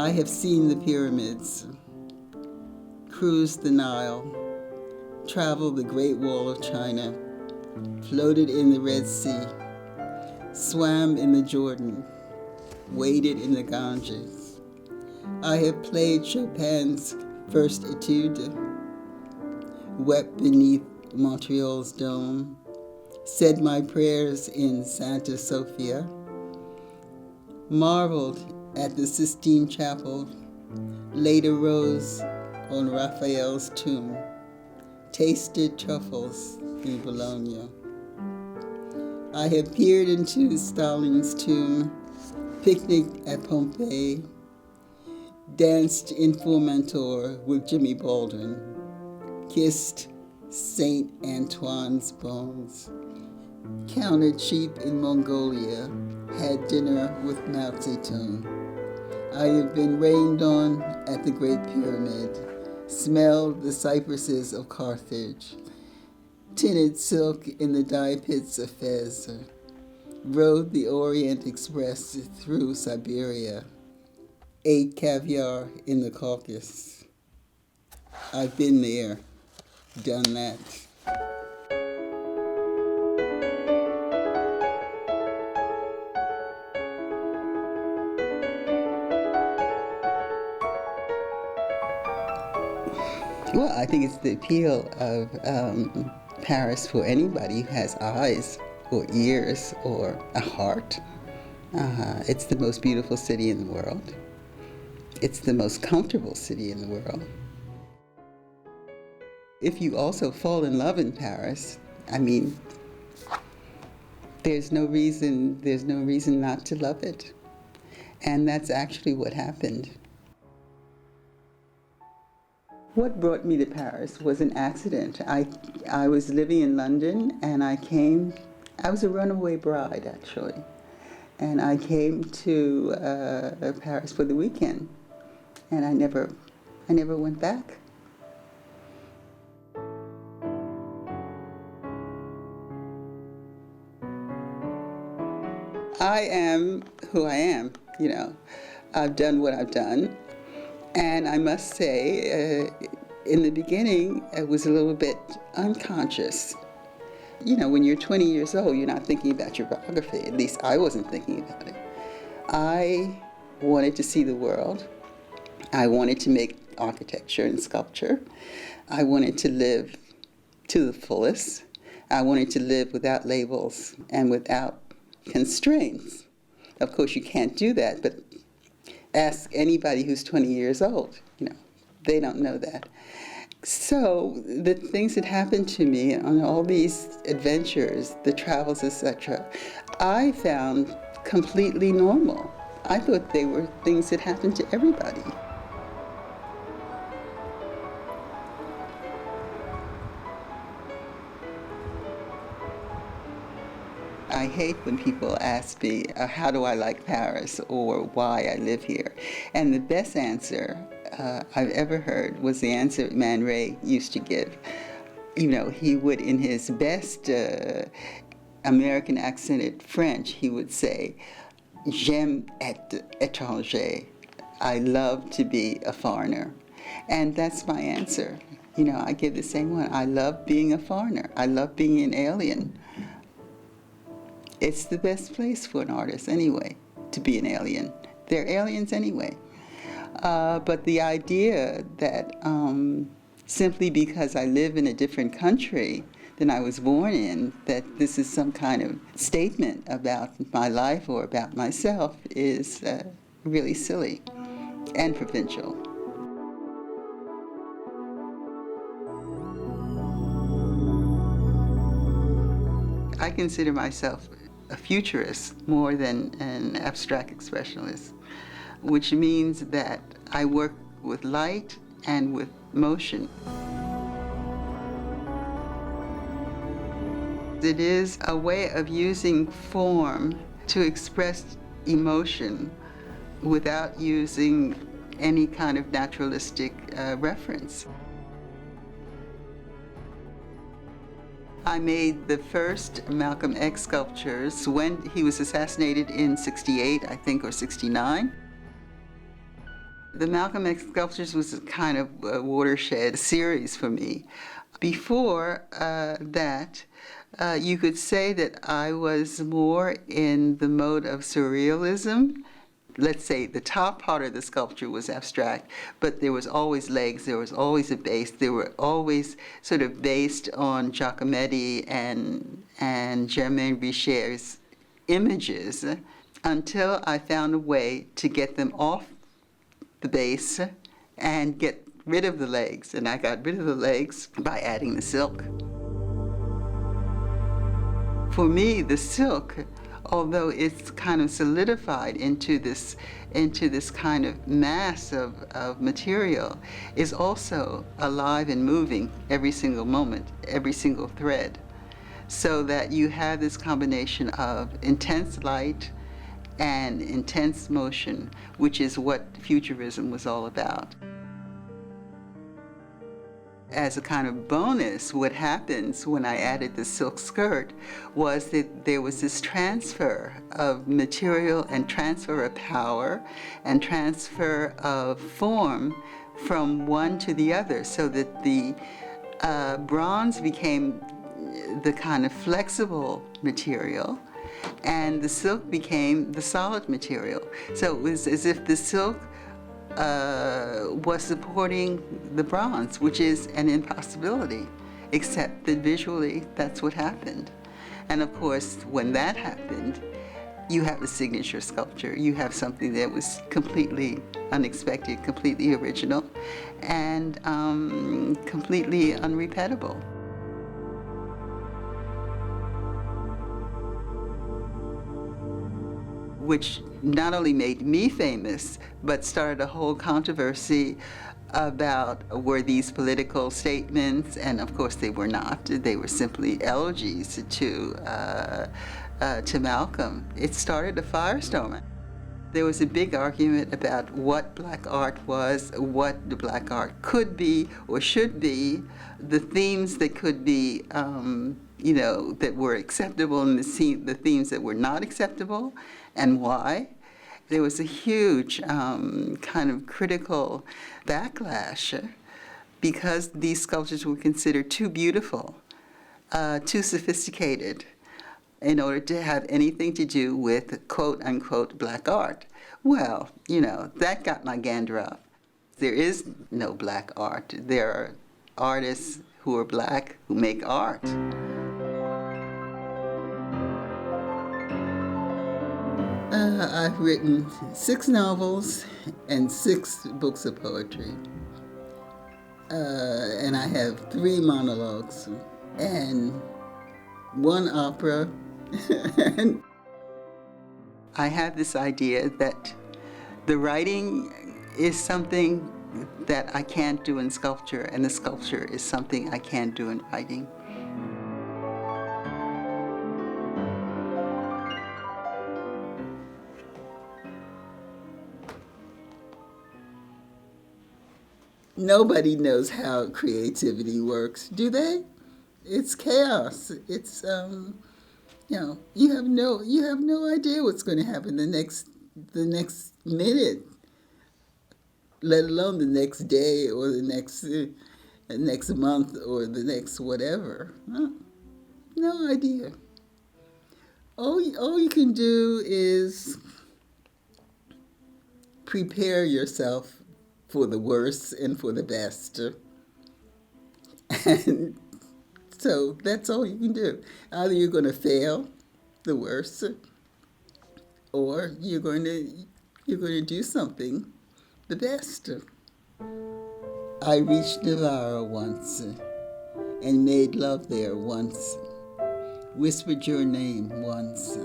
I have seen the pyramids, cruised the Nile, traveled the Great Wall of China, floated in the Red Sea, swam in the Jordan, waded in the Ganges. I have played Chopin's First Etude, wept beneath Montreal's dome, said my prayers in Santa Sofia, marveled at the Sistine Chapel, laid a rose on Raphael's tomb, tasted truffles in Bologna. I have peered into Stalin's tomb, picnicked at Pompeii, danced in Formentor with Jimmy Baldwin, kissed Saint Antoine's bones, counted sheep in Mongolia, had dinner with Mao Zedong. I have been rained on at the Great Pyramid, smelled the cypresses of Carthage, tinted silk in the dye pits of Fez, rode the Orient Express through Siberia, ate caviar in the Caucasus. I've been there, done that. Well, I think it's the appeal of Paris for anybody who has eyes or ears or a heart. It's the most beautiful city in the world. It's the most comfortable city in the world. If you also fall in love in Paris, I mean, there's no reason not to love it. And that's actually what happened. What brought me to Paris was an accident. I was living in London and I was a runaway bride actually. And I came to Paris for the weekend and I never went back. I am who I am, you know. I've done what I've done. And I must say, in the beginning, I was a little bit unconscious. You know, when you're 20 years old, you're not thinking about your biography. At least I wasn't thinking about it. I wanted to see the world. I wanted to make architecture and sculpture. I wanted to live to the fullest. I wanted to live without labels and without constraints. Of course, you can't do that, but ask anybody who's 20 years old, you know, they don't know that. So the things that happened to me on all these adventures, the travels, etc., I found completely normal. I thought they were things that happened to everybody. I hate when people ask me, how do I like Paris or why I live here? And the best answer I've ever heard was the answer Man Ray used to give. You know, he would, in his best American accented French, he would say, J'aime être étranger. I love to be a foreigner. And that's my answer. You know, I give the same one. I love being a foreigner. I love being an alien. It's the best place for an artist anyway, to be an alien. They're aliens anyway. But the idea that simply because I live in a different country than I was born in, that this is some kind of statement about my life or about myself is really silly and provincial. I consider myself a futurist more than an abstract expressionist, which means that I work with light and with motion. It is a way of using form to express emotion without using any kind of naturalistic reference. I made the first Malcolm X sculptures when he was assassinated in 68, I think, or 69. The Malcolm X sculptures was a kind of a watershed series for me. Before that, you could say that I was more in the mode of surrealism. Let's say the top part of the sculpture was abstract, but there was always legs, there was always a base, they were always sort of based on Giacometti and Germain Richer's images, until I found a way to get them off the base and get rid of the legs. And I got rid of the legs by adding the silk. For me, the silk, although it's kind of solidified into this kind of mass of material, is also alive and moving every single moment, every single thread. So that you have this combination of intense light and intense motion, which is what Futurism was all about. As a kind of bonus, what happens when I added the silk skirt was that there was this transfer of material and transfer of power and transfer of form from one to the other, so that the bronze became the kind of flexible material and the silk became the solid material. So it was as if the silk was supporting the bronze, which is an impossibility, except that visually that's what happened. And of course, when that happened, you have a signature sculpture. You have something that was completely unexpected, completely original, and completely unrepeatable. Which not only made me famous, but started a whole controversy about were these political statements, and of course they were not. They were simply elegies to Malcolm. It started a firestorm. There was a big argument about what black art was, what the black art could be or should be, the themes that could be, that were acceptable, and the themes that were not acceptable, and why. There was a huge kind of critical backlash because these sculptures were considered too beautiful, too sophisticated, in order to have anything to do with quote-unquote black art. Well, that got my gander up. There is no black art. There are artists who are black who make art. I've written 6 novels and 6 books of poetry. And I have 3 monologues and 1 opera. I have this idea that the writing is something that I can't do in sculpture, and the sculpture is something I can't do in writing. Nobody knows how creativity works, do they? It's chaos. It's you have no idea what's going to happen the next minute, let alone the next day or the next month or the next whatever. No idea. All you can do is prepare yourself for the worst and for the best. And so that's all you can do. Either you're going to fail, the worst, or you're going to do something, the best. I reached Navarro once and made love there once, whispered your name once.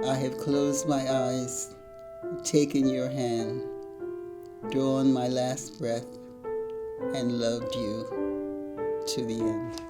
I have closed my eyes, taken your hand, drawn my last breath, and loved you to the end.